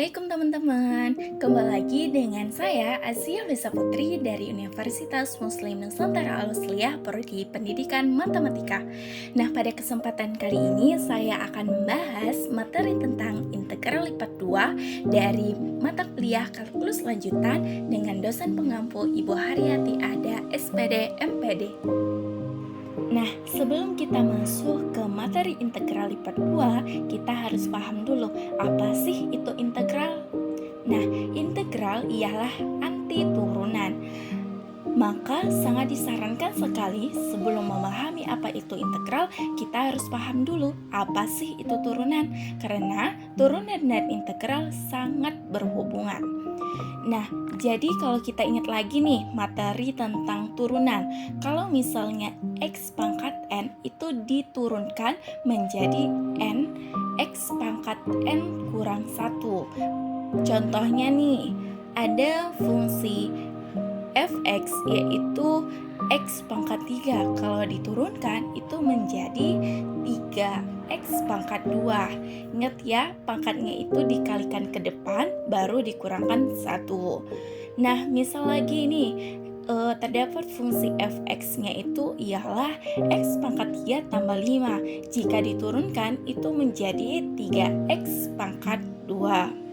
Assalamualaikum teman-teman. Kembali lagi dengan saya Asia Lisa Putri dari Universitas Muslim Nusantara Al-Usliyah Prodi Pendidikan Matematika. Nah, pada kesempatan kali ini saya akan membahas materi tentang integral lipat 2 dari mata kuliah kalkulus lanjutan dengan dosen pengampu Ibu Haryati Ada SPD MPD. Nah, sebelum kita masuk ke materi integral lipat 2, kita harus paham dulu apa sih itu integral. Nah, integral ialah anti turunan. Maka sangat disarankan sekali sebelum memahami apa itu integral, kita harus paham dulu apa sih itu turunan, karena turunan dan integral sangat berhubungan. Nah, jadi kalau kita ingat lagi nih materi tentang turunan, kalau misalnya x pangkat n itu diturunkan menjadi n, x pangkat n kurang 1. Contohnya nih, ada fungsi fx yaitu x pangkat 3, kalau diturunkan itu menjadi 3x pangkat 2. Ingat ya, pangkatnya itu dikalikan ke depan baru dikurangkan 1. Nah, misal lagi nih, terdapat fungsi fx-nya itu ialah x pangkat 3 tambah 5. Jika diturunkan itu menjadi 3x pangkat 2.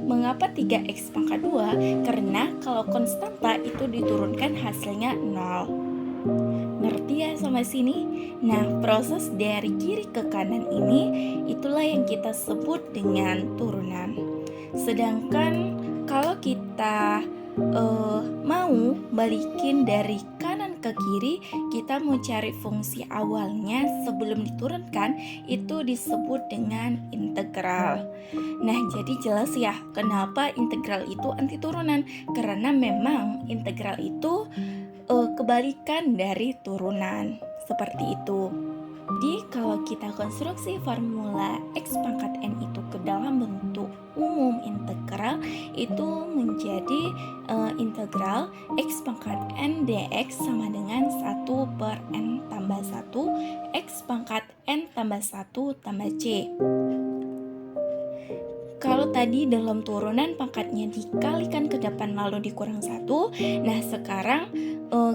Mengapa 3x pangkat 2? Karena kalau konstanta itu diturunkan hasilnya 0. Ngerti ya sampai sini? Nah, proses dari kiri ke kanan ini itulah yang kita sebut dengan turunan. Sedangkan kalau kita mau balikin dari kanan ke kiri, kita mau cari fungsi awalnya sebelum diturunkan, itu disebut dengan integral. Nah, jadi jelas ya kenapa integral itu anti turunan, karena memang integral itu kebalikan dari turunan, seperti itu. Jadi kalau kita konstruksi formula x pangkat n itu ke dalam bentuk umum integral, itu menjadi integral x pangkat n dx sama dengan 1 per n tambah 1 x pangkat n tambah 1 tambah c. Kalau tadi dalam turunan pangkatnya dikalikan ke depan lalu dikurang 1, nah sekarang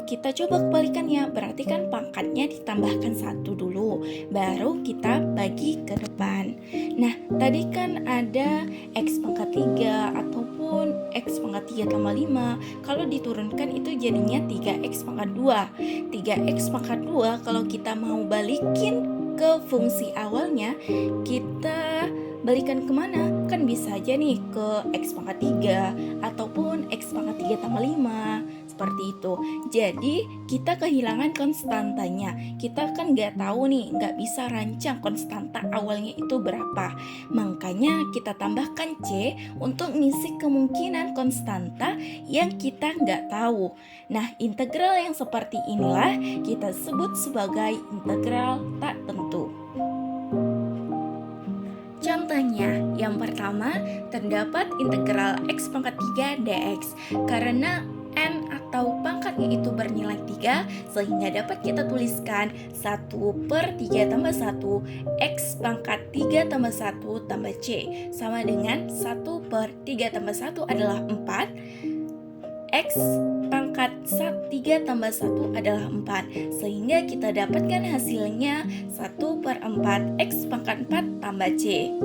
kita coba kebalikannya, berarti kan pangkatnya ditambahkan 1 dulu, baru kita bagi ke depan. Nah, tadi kan ada x pangkat 3 ataupun x pangkat 3 tambah 5, kalau diturunkan itu jadinya 3x pangkat 2. 3x pangkat 2 kalau kita mau balikin ke fungsi awalnya, kita balikan kemana? Kan bisa aja nih ke x pangkat 3 ataupun x pangkat 3 tambah 5, seperti itu. Jadi kita kehilangan konstantanya. Kita kan nggak tahu nih, nggak bisa rancang konstanta awalnya itu berapa. Makanya kita tambahkan c untuk ngisi kemungkinan konstanta yang kita nggak tahu. Nah, integral yang seperti inilah kita sebut sebagai integral tak tentu. Contohnya, yang pertama terdapat integral x pangkat 3 dx. Karena n atau pangkatnya itu bernilai 3, sehingga dapat kita tuliskan 1 per 3 tambah 1 x pangkat 3 tambah 1 tambah c, sama dengan 1 per 3 tambah 1 adalah 4, x pangkat 3 tambah 1 adalah 4, sehingga kita dapatkan hasilnya 1 per 4 x pangkat 4 tambah c.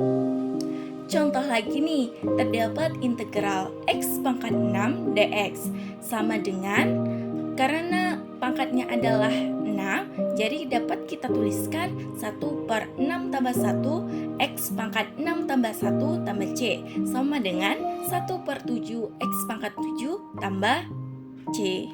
Contoh lagi nih, terdapat integral x pangkat 6 dx sama dengan, karena pangkatnya adalah 6, jadi dapat kita tuliskan 1 per 6 tambah 1 x pangkat 6 tambah 1 tambah c, sama dengan 1 per 7 x pangkat 7 tambah c.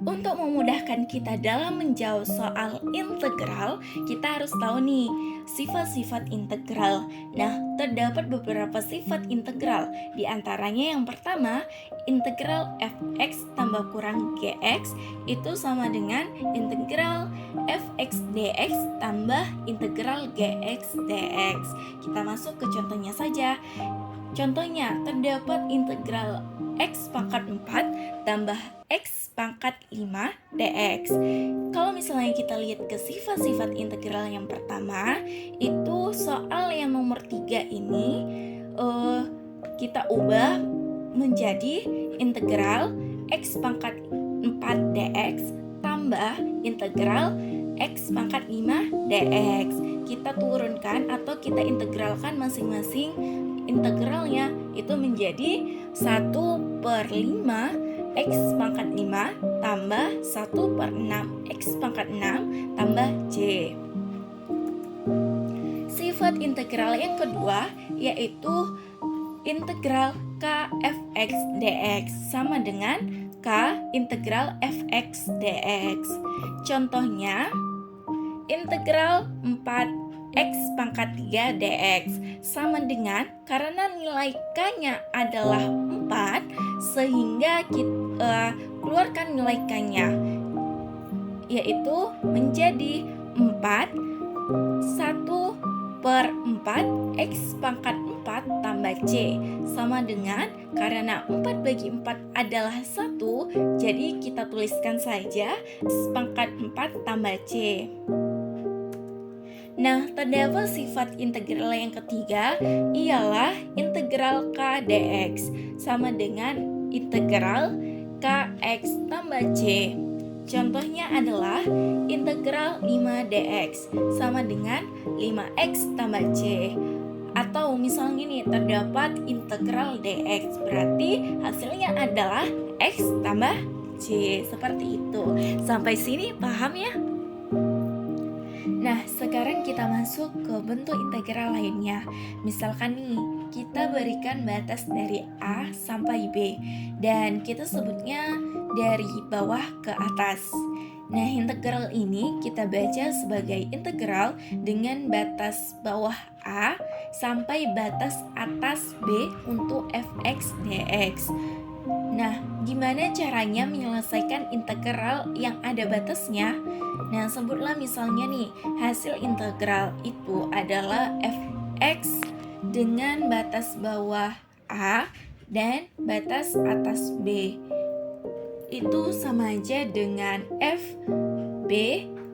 Untuk memudahkan kita dalam menjawab soal integral, kita harus tahu nih sifat-sifat integral. Nah, terdapat beberapa sifat integral. Di antaranya yang pertama, integral fx tambah kurang gx itu sama dengan integral fx dx tambah integral gx dx. Kita masuk ke contohnya saja. Contohnya, terdapat integral x pangkat 4 tambah x pangkat 5 dx. Kalau misalnya kita lihat ke sifat-sifat integral yang pertama, itu soal yang nomor 3 ini eh, kita ubah menjadi integral X pangkat 4 dx tambah integral X pangkat 5 dx. Kita turunkan atau kita integralkan masing-masing integralnya, itu menjadi 1/5 X pangkat 5 tambah 1/6 X pangkat 6 tambah C. Sifat integral yang kedua yaitu integral K fx dx sama dengan K integral fx dx. Contohnya integral 4x pangkat 3 dx sama dengan, karena nilai k-nya adalah 4 sehingga kita keluarkan nilai k-nya, yaitu menjadi 4 1/4 X pangkat 4 tambah C sama dengan, karena 4 bagi 4 adalah 1, jadi kita tuliskan saja X pangkat 4 tambah C. Nah, terdapat sifat integral yang ketiga ialah integral K dx sama dengan integral Kx tambah C. Contohnya adalah integral 5 dx sama dengan 5x tambah c. Atau misalnya nih terdapat integral dx, berarti hasilnya adalah x tambah c. Seperti itu. Sampai sini paham ya? Nah, sekarang kita masuk ke bentuk integral lainnya. Misalkan nih, kita berikan batas dari A sampai B dan kita sebutnya dari bawah ke atas. Nah, integral ini kita baca sebagai integral dengan batas bawah A sampai batas atas B untuk fx dx. Nah, gimana caranya menyelesaikan integral yang ada batasnya? Nah, sebutlah misalnya nih, hasil integral itu adalah fx dengan batas bawah A dan batas atas B. Itu sama aja dengan FB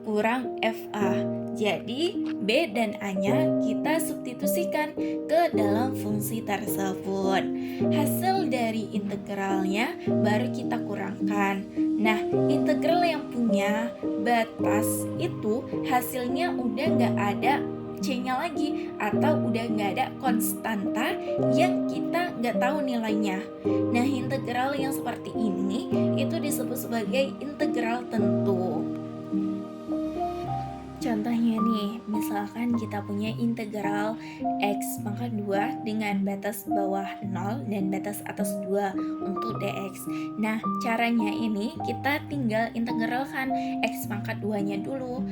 kurang FA. Jadi B dan A-nya kita substitusikan ke dalam fungsi tersebut. Hasil dari integralnya baru kita kurangkan. Nah, integral yang punya batas itu hasilnya udah nggak ada C-nya lagi, atau udah nggak ada konstanta yang kita nggak tahu nilainya. Nah, integral yang seperti ini itu disebut sebagai integral tentu. Contohnya nih, misalkan kita punya integral x pangkat 2 dengan batas bawah 0 dan batas atas 2 untuk dx. Nah, caranya ini kita tinggal integralkan x pangkat 2-nya dulu.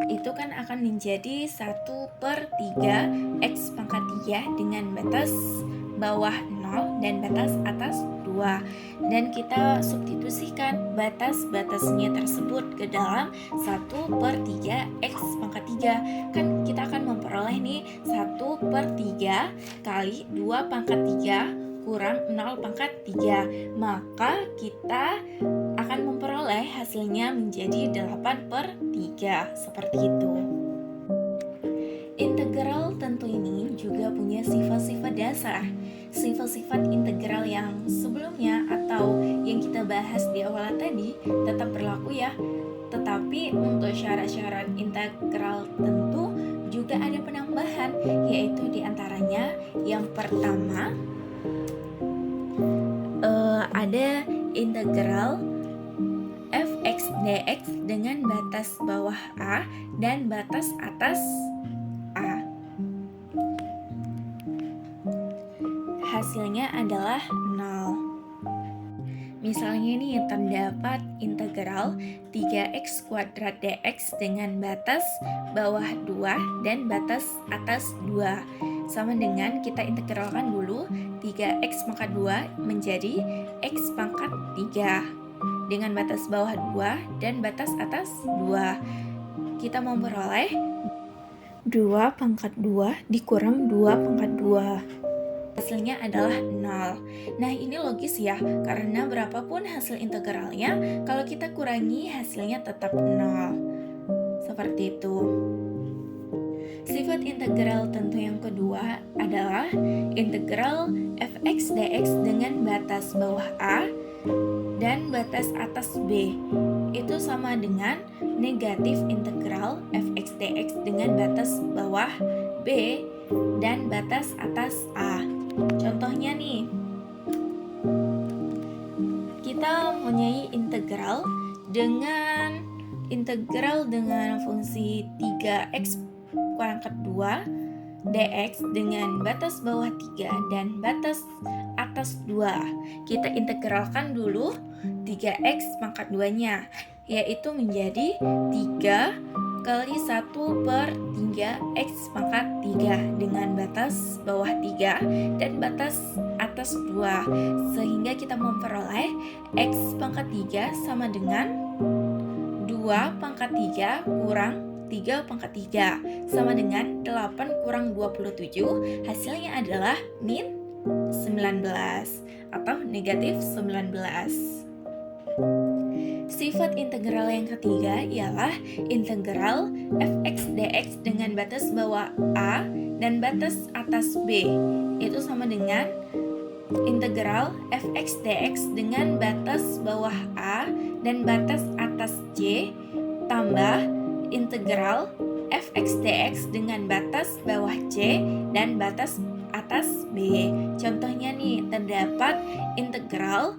Itu kan akan menjadi 1/3 x pangkat 3 dengan batas bawah 0 dan batas atas 2. Dan kita substitusikan batas-batasnya tersebut ke dalam 1/3 x pangkat 3. Kan kita akan memperoleh nih 1/3 kali 2 pangkat 3 kurang 0 pangkat 3. Maka kita akan memperoleh hasilnya menjadi 8/3. Seperti itu. Integral tentu ini juga punya sifat-sifat dasar. Sifat-sifat integral yang sebelumnya atau yang kita bahas di awal tadi tetap berlaku ya. Tetapi untuk syarat-syarat integral tentu juga ada penambahan, yaitu diantaranya yang pertama ada integral fx dx dengan batas bawah A dan batas atas A. Hasilnya adalah 0. Misalnya nih terdapat integral 3x kuadrat dx dengan batas bawah 2 dan batas atas 2. Sama dengan kita integralkan dulu 3x pangkat 2 menjadi x pangkat 3 dengan batas bawah 2 dan batas atas 2. Kita memperoleh 2 pangkat 2 dikurang 2 pangkat 2. Hasilnya adalah 0. Nah, ini logis ya, karena berapapun hasil integralnya, kalau kita kurangi hasilnya tetap 0. Seperti itu. Sifat integral tentu yang kedua adalah integral fx dx dengan batas bawah A dan batas atas B. Itu sama dengan negatif integral fx dx dengan batas bawah B dan batas atas A. Contohnya nih, kita mempunyai integral dengan fungsi 3x kurang 2 dx dengan batas bawah 3 dan batas atas 2. Kita integralkan dulu 3x pangkat 2-nya, yaitu menjadi 3 kali 1 per 3x pangkat 3 dengan batas bawah 3 dan batas atas 2, sehingga kita memperoleh x pangkat 3 sama dengan 2 pangkat 3 kurang 3 pangkat 3 sama dengan 8 kurang 27, hasilnya adalah min 19 atau negatif 19. Sifat integral yang ketiga ialah integral fx dx dengan batas bawah A dan batas atas B. Itu sama dengan integral fx dx dengan batas bawah A dan batas atas C tambah integral fx dx dengan batas bawah C dan batas atas B. Contohnya nih, terdapat integral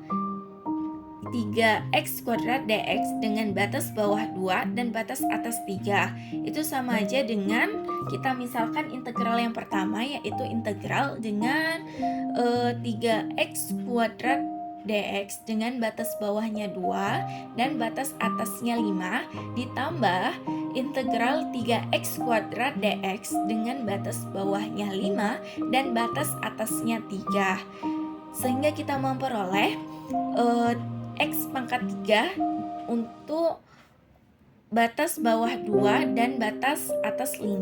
3x kuadrat dx dengan batas bawah 2 dan batas atas 3. Itu sama aja dengan kita misalkan integral yang pertama, yaitu integral dengan 3x kuadrat dx dengan batas bawahnya 2 dan batas atasnya 5 ditambah integral 3x kuadrat dx dengan batas bawahnya 5 dan batas atasnya 3, sehingga kita memperoleh x pangkat 3 untuk batas bawah 2 dan batas atas 5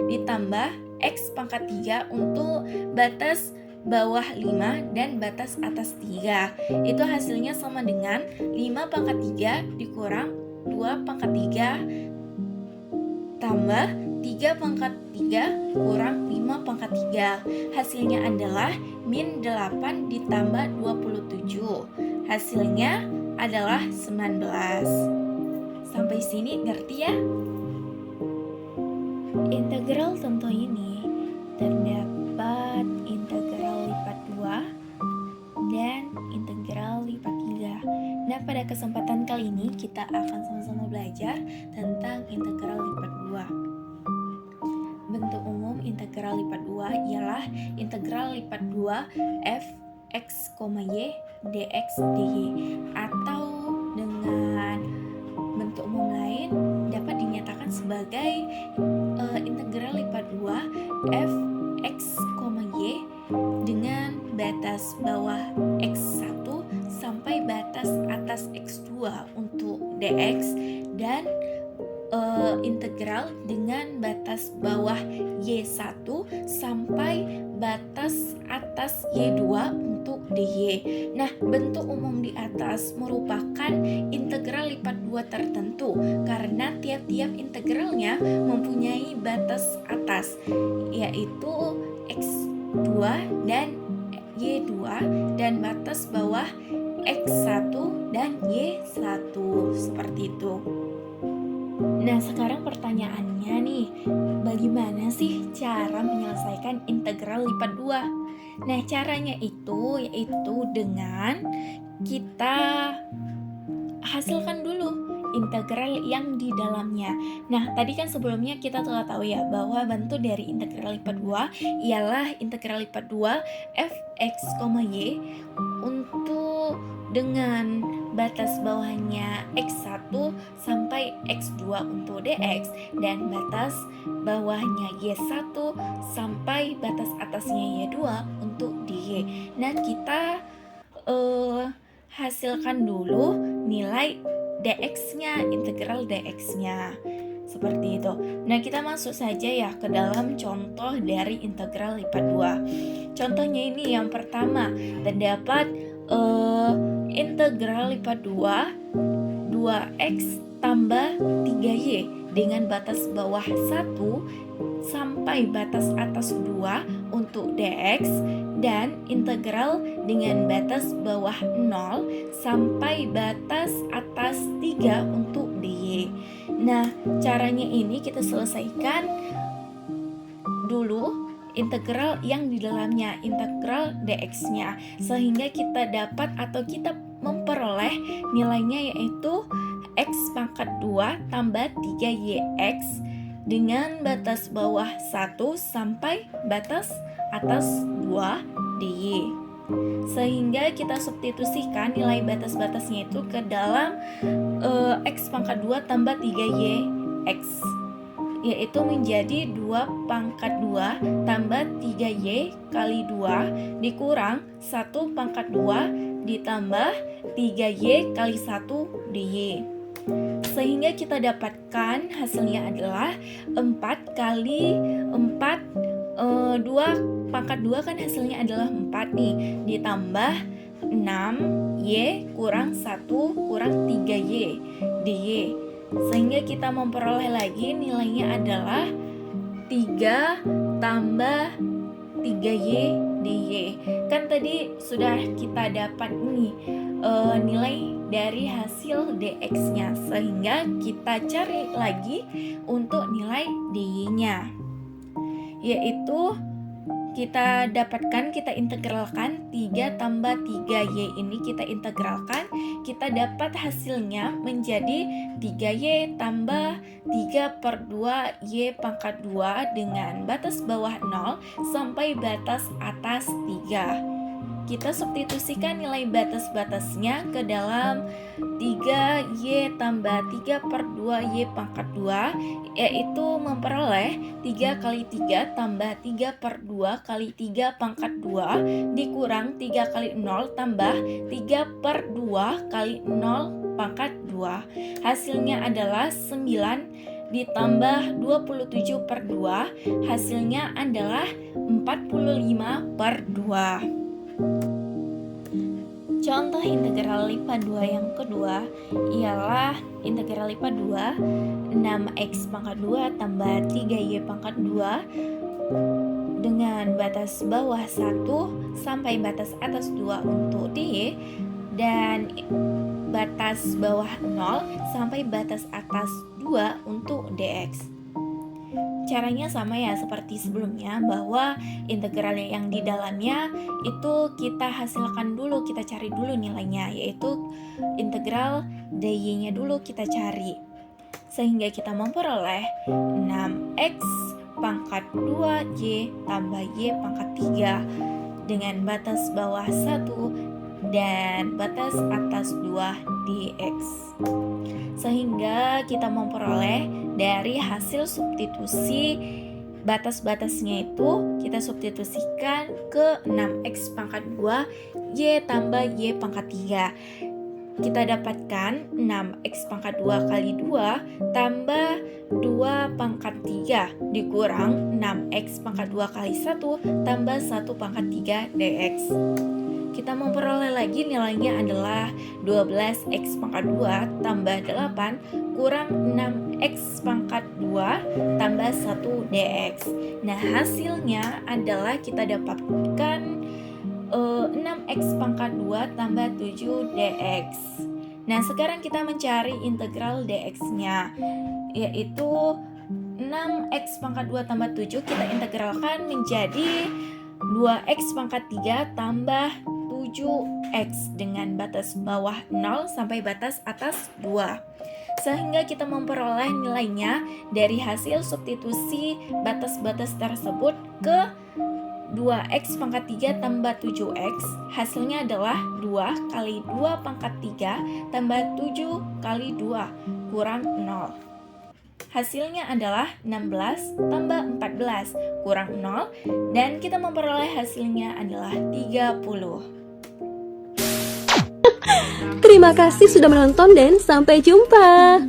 ditambah x pangkat 3 untuk batas bawah 5 dan batas atas 3. Itu hasilnya sama dengan 5 pangkat 3 dikurang 2 pangkat 3 tambah 3 pangkat 3 kurang 5 pangkat 3. Hasilnya adalah min 8 ditambah 27. Hasilnya adalah 19. Sampai sini ngerti ya? Integral tentu ini terdapat integral lipat 2 dan integral lipat 3. Nah, pada kesempatan kali ini kita akan sama-sama belajar tentang integral lipat 2. Bentuk umum integral lipat 2 ialah integral lipat 2 f x, y dx dy, atau dengan bentuk umum lain dapat dinyatakan sebagai integral lipat 2 f x, y dengan batas bawah x1 sampai batas atas x2 untuk dx dan integral dengan batas bawah y1 sampai batas atas y2 untuk dy. Nah, bentuk umum di atas merupakan integral lipat 2 tertentu karena tiap-tiap integralnya mempunyai batas atas, yaitu x2 dan y2 dan batas bawah x1 dan y1, seperti itu. Nah, sekarang pertanyaannya nih, bagaimana sih cara menyelesaikan integral lipat 2? Nah, caranya itu yaitu dengan kita hasilkan dulu integral yang di dalamnya. Nah, tadi kan sebelumnya kita telah tahu ya bahwa bentuk dari integral lipat 2 ialah integral lipat 2 f x, y untuk dengan batas bawahnya x1 sampai x2 untuk dx dan batas bawahnya y1 sampai batas atasnya y2 untuk dy. Nah, kita hasilkan dulu nilai dx-nya, integral dx-nya. Seperti itu. Nah, kita masuk saja ya ke dalam contoh dari integral lipat 2. Contohnya ini yang pertama, terdapat integral lipat 2 2x tambah 3y dengan batas bawah 1 sampai batas atas 2 untuk dx, dan integral dengan batas bawah 0 sampai batas atas 3 untuk dy. Nah, caranya ini kita selesaikan dulu integral yang di dalamnya, integral dx-nya, sehingga kita dapat atau kita memperoleh nilainya yaitu x pangkat 2 tambah 3yx dengan batas bawah 1 sampai batas atas 2 dy. Sehingga kita substitusikan nilai batas-batasnya itu ke dalam x pangkat 2 tambah 3yx, yaitu menjadi 2 pangkat 2 tambah 3y kali 2 dikurang 1 pangkat 2 ditambah 3y kali 1 dy. Sehingga kita dapatkan hasilnya adalah 4 kali 4, 2 pangkat 2 kan hasilnya adalah 4 nih, ditambah 6y kurang 1 kurang 3y dy. Sehingga kita memperoleh lagi nilainya adalah 3 tambah 3y dy. Kan tadi sudah kita dapat nih nilai dari hasil dx-nya, sehingga kita cari lagi untuk nilai dy-nya, yaitu kita dapatkan, kita integralkan 3 tambah 3y ini kita integralkan, kita dapat hasilnya menjadi 3y tambah 3 per 2y pangkat 2 dengan batas bawah 0 sampai batas atas 3. Kita substitusikan nilai batas-batasnya ke dalam 3y tambah 3 per 2y pangkat 2, yaitu memperoleh 3 kali 3 tambah 3 per 2 kali 3 pangkat 2 dikurang 3 kali 0 tambah 3 per 2 kali 0 pangkat 2. Hasilnya adalah 9 ditambah 27 per 2, hasilnya adalah 45 per 2. Contoh integral LIPA 2 yang kedua ialah integral LIPA 2 6x pangkat 2 tambah 3y pangkat 2 dengan batas bawah 1 sampai batas atas 2 untuk dy, dan batas bawah 0 sampai batas atas 2 untuk dx. Caranya sama ya seperti sebelumnya, bahwa integralnya yang di dalamnya itu kita hasilkan dulu, kita cari dulu nilainya, yaitu integral dy-nya dulu kita cari, sehingga kita memperoleh 6x pangkat 2y tambah y pangkat 3 dengan batas bawah 1 dan batas atas 2 dx. Sehingga kita memperoleh dari hasil substitusi batas-batasnya itu, kita substitusikan ke 6x pangkat 2 y tambah y pangkat 3. Kita dapatkan 6x pangkat 2 kali 2 tambah 2 pangkat 3 dikurang 6x pangkat 2 kali 1 tambah 1 pangkat 3 dx. Kita memperoleh lagi nilainya adalah 12x pangkat 2 tambah 8 kurang 6x pangkat 2 tambah 1 dx. Nah, hasilnya adalah kita dapatkan 6x pangkat 2 tambah 7 dx. Nah, sekarang kita mencari integral dx-nya, yaitu 6x pangkat 2 tambah 7 kita integralkan menjadi 2x pangkat 3 tambah 7x dengan batas bawah 0 sampai batas atas 2. Sehingga kita memperoleh nilainya dari hasil substitusi batas-batas tersebut ke 2x pangkat 3 tambah 7x, hasilnya adalah 2 kali 2 pangkat 3 tambah 7 kali 2 kurang 0. Hasilnya adalah 16 tambah 14 kurang 0, dan kita memperoleh hasilnya adalah 30. Terima kasih sudah menonton dan sampai jumpa.